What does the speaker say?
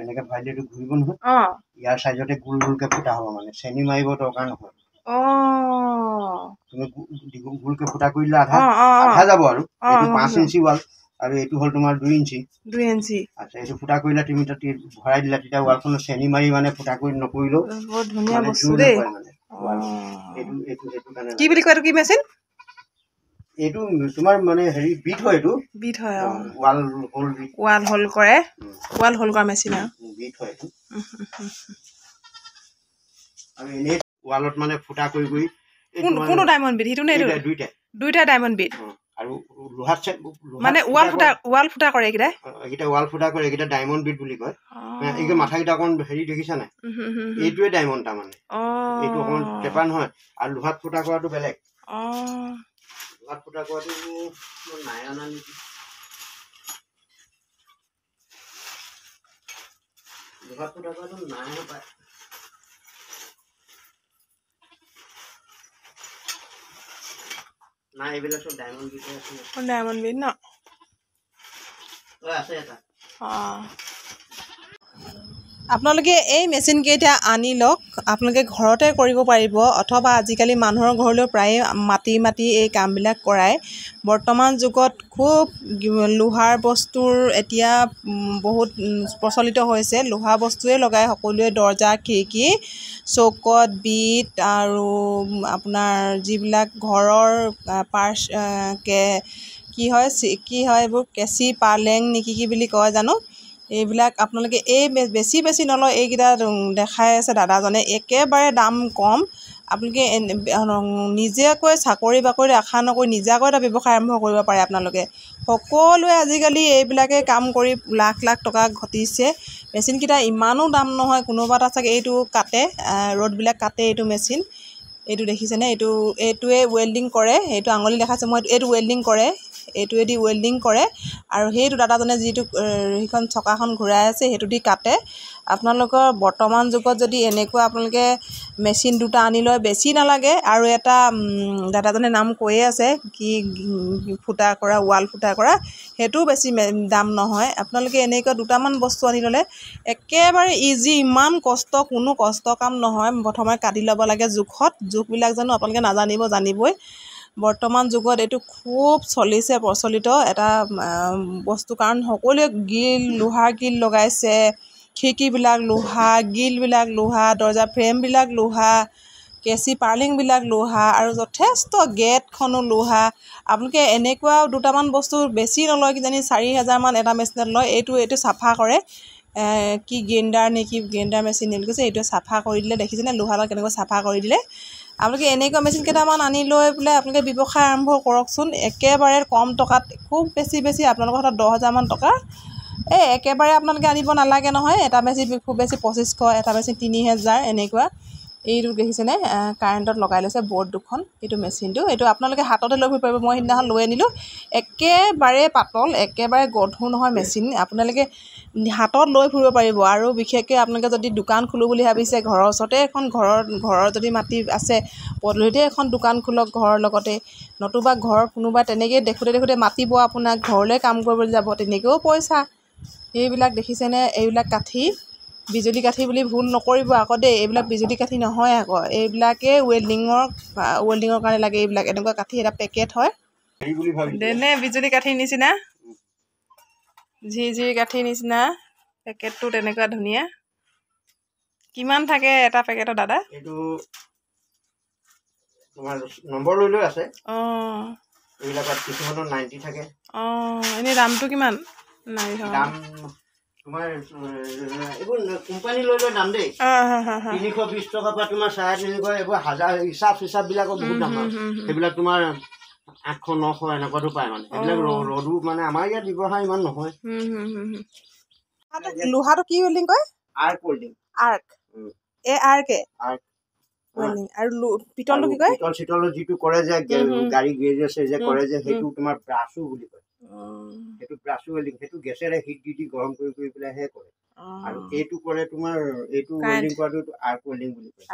এনেকৈ ভাইলে এইটো ঘূৰিব নহয় ইয়াৰ চাইজতে গোল গোলকৈ ফুটা হ'ব মানে চেনি মাৰিব দৰকাৰ নহয় তুমি গোলকৈ ফুটা কৰি দিলে আধা আধা যাব আৰু এইটো 5 ইঞ্চি ৱাল আৰু এইটো হ'ল তোমাৰ 2 ইঞ্চি আচ্ছা এইটো ফুটা কৰিলে তুমি তাত ভৰাই দিলা তেতিয়া ৱালখনত চেনি মাৰি মানে ফুটা কৰি নকৰিলেও বহুত ধুনীয়া বস্তু দেই এইটো এইটো এইটো কাৰণে কি বুলি কয় এইটো কি মেচিন এইটো তোমাৰ মানে হেৰি বিট হয় এইটো বিট হয় ৱাল হোল কৰে ৱাল হোল কৰা মেচিন বিট হয় এইটো আৰু এনেই ৱালত মানে ফুটা কৰি কৰি কোনটো ডায়মণ্ড বিট সেইটো নে এইটো দুইটা ডায়মণ্ড বিট আৰু লোহাত মানে ৱাল ফুটা কৰে এইকেইটা ৱাল ফুটা কৰে এইকেইটা ডায়মণ্ড বিট বুলি কয় এই মাথাকেইটা অকণ হেৰি দেখিছা নাই এইটোৱে ডায়মণ্ড তাৰমানে এইটো অকণ টেপা নহয় আৰু লোহাত ফুটা কৰাটো বেলেগ লোহাত ফুটা কৰাটো নাই অনা নেকি লোহাত ফুটা কৰাটো নাই পায় নাই এইবিলাক সব ডায়মণ্ড বিট আছে ডায়মণ্ড বিট ন আছে এটা আপোনালোকে এই মেচিন কেইটা আনি লওক আপোনালোকে ঘৰতে কৰিব পাৰিব অথবা আজিকালি মানুহৰ ঘৰলৈ প্ৰায়ে মাতি এই কামবিলাক কৰায় বৰ্তমান যুগত খুব লোহাৰ বস্তুৰ এতিয়া বহুত প্ৰচলিত হৈছে লোহা বস্তুৱে লগায় সকলোৱে দৰ্জা খিৰিকী চৌকত বিট আৰু আপোনাৰ যিবিলাক ঘৰৰ কি হয় এইবোৰ কেঁচি পালেং নেকি কি বুলি কয় জানো এইবিলাক আপোনালোকে এই বেছি নলয় এইকেইটা দেখাই আছে দাদাজনে একেবাৰে দাম কম আপোনালোকে নিজাকৈ চাকৰি বাকৰি আশা নকৰি নিজাকৈ এটা ব্যৱসায় আৰম্ভ কৰিব পাৰে আপোনালোকে সকলোৱে আজিকালি এইবিলাকে কাম কৰি লাখ লাখ টকা ঘটিছে মেচিনকেইটা ইমানো দাম নহয় কোনোবা এটা চাগে এইটো কাটে ৰ'দবিলাক কাটে এইটো মেচিন এইটো দেখিছেনে এইটোৱে ৱেল্ডিং কৰে এইটো আঙুলি দেখাইছে মই এইটো ৱেল্ডিং কৰে এইটোৱেদি ৱেল্ডিং কৰে আৰু সেইটো দাদাজনে যিটো সেইখন চকাখন ঘূৰাই আছে সেইটো দি কাটে আপোনালোকৰ বৰ্তমান যুগত যদি এনেকুৱা আপোনালোকে মেচিন দুটা আনি লয় বেছি নালাগে আৰু এটা দাদাজনে নাম কৈয়ে আছে কি ফুটা কৰা ৱাল ফুটা কৰা সেইটোও বেছি দাম নহয় আপোনালোকে এনেকুৱা দুটামান বস্তু আনি ল'লে একেবাৰে ইজি ইমান কোনো কষ্ট কাম নহয় প্ৰথমে কাটি ল'ব লাগে জোখবিলাক জানো আপোনালোকে নাজানিব জানিবই বৰ্তমান যুগত এইটো খুব প্ৰচলিত এটা বস্তু কাৰণ সকলোৱে লোহাৰ গিল লগাইছে খিৰিকীবিলাক লোহা গিলবিলাক লোহা দৰ্জা ফ্ৰেমবিলাক লোহা কেঁচি পাৰ্লিংবিলাক লোহা আৰু যথেষ্ট গেটখনো লোহা আপোনালোকে এনেকুৱা দুটামান বস্তু বেছি নলয় কিজানি 4,000 মান এটা মেচিনত লয় এইটো চাফা কৰে কি গ্ৰেণ্ডাৰ মেচিন বুলি কৈছে এইটোৱে চাফা কৰি দিলে দেখিছেনে লোহাডাল কেনেকৈ চাফা কৰি দিলে আপোনালোকে এনেকুৱা মেচিন কেইটামান আনি লৈ পেলাই আপোনালোকে ব্যৱসায় আৰম্ভ কৰকচোন একেবাৰে কম টকাত খুব বেছি আপোনালোকৰ হাতত 10,000 মান টকা একেবাৰে আপোনালোকে আনিব নালাগে নহয় এটা মেচিন খুব বেছি 2,500 এটা মেচিন 3,000 এনেকুৱা এইটো দেখিছেনে কাৰেণ্টত লগাই লৈছে বৰ্ড দুখন এইটো মেচিনটো এইটো আপোনালোকে হাততে লৈ ফুৰিব পাৰিব মই সিদিনাখন লৈ আনিলোঁ একেবাৰে পাতল একেবাৰে গধুৰ নহয় মেচিন আপোনালোকে হাতত লৈ ফুৰিব পাৰিব আৰু বিশেষকৈ আপোনালোকে যদি দোকান খোলো বুলি ভাবিছে ঘৰৰ ওচৰতে এখন ঘৰৰ যদি মাটি আছে পদূলিতে এখন দোকান খোলক ঘৰৰ লগতে নতুবা ঘৰ কোনোবা তেনেকৈ দেখোঁতে মাতিব আপোনাক ঘৰলৈ কাম কৰিবলৈ যাব তেনেকৈও পইচা এইবিলাক দেখিছেনে এইবিলাক কাঠি বিজুলী কাঠি বুলি ভুল নকৰিব আকৌ দেই এইবিলাক বিজুলী কাঠি নহয় আকৌ এইবিলাকে ৱেল্ডিঙৰ কাৰণে লাগে এইবিলাক এনেকুৱা কাঠি এটা পেকেট হয় দেনে বিজুলী কাঠিৰ নিচিনা ঝিৰিঝিৰি কাঠিৰ নিচিনা পেকেটটো তেনেকুৱা ধুনীয়া কিমান থাকে এটা পেকেটত দাদা এইটো তোমাৰ নম্বৰ লৈ আছে এইবিলাকত কিছুমানৰ 90 থাকে এনে দামটো কিমান দাম তোমাৰ এইবোৰ কোম্পানী লৈ দাম দেই 320 টকা পৰা তোমাৰ 350 এইবোৰ হাজাৰ হিচাপবিলাকৰ বহুত দাম সেইবিলাক তোমাৰ 800-900 এনেকুৱাটো পায় মানে এইবিলাক ৰদো মানে আমাৰ ইয়াত ব্যৱহাৰ ইমান নহয় লোহাটো কি ৱেল্ডিং কয় আৰ্ক ৱেল্ডিং আৰু পিতলটো কি কয় পিতলৰ যিটো কৰে যে গাড়ী গেৰেজ যে কৰে যে সেইটো তোমাৰ ব্ৰাছো বুলি কয় সেইটো ব্ৰাছো ৱেল্ডিং সেইটো গেছেৰে হিট দি গৰম কৰি পেলাইহে কৰে আৰু এইটো কৰে তোমাৰ এইটো ৱেল্ডিং কৰাটো আৰ্ক ৱেল্ডিং বুলি কয়